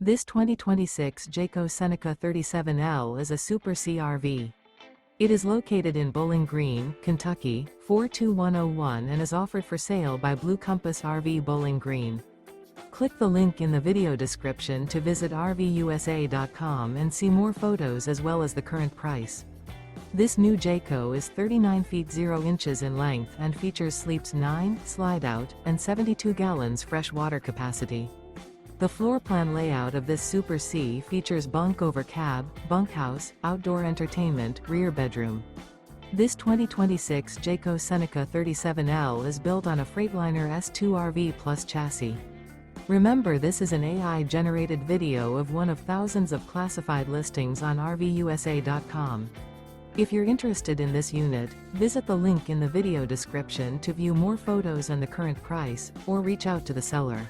This 2026 Jayco Seneca 37L is a Super CRV. It is located in Bowling Green, Kentucky, 42101 and is offered for sale by Blue Compass RV Bowling Green. Click the link in the video description to visit RVUSA.com and see more photos as well as the current price. This new Jayco is 39 feet 0 inches in length and features sleeps 9, Slideout, and 72 gallons fresh water capacity. The floor plan layout of this Super C features bunk over cab, bunkhouse, outdoor entertainment, rear bedroom. This 2026 Jayco Seneca 37L is built on a Freightliner S2RV Plus chassis. Remember, this is an AI-generated video of one of thousands of classified listings on RVUSA.com. If you're interested in this unit, visit the link in the video description to view more photos and the current price, or reach out to the seller.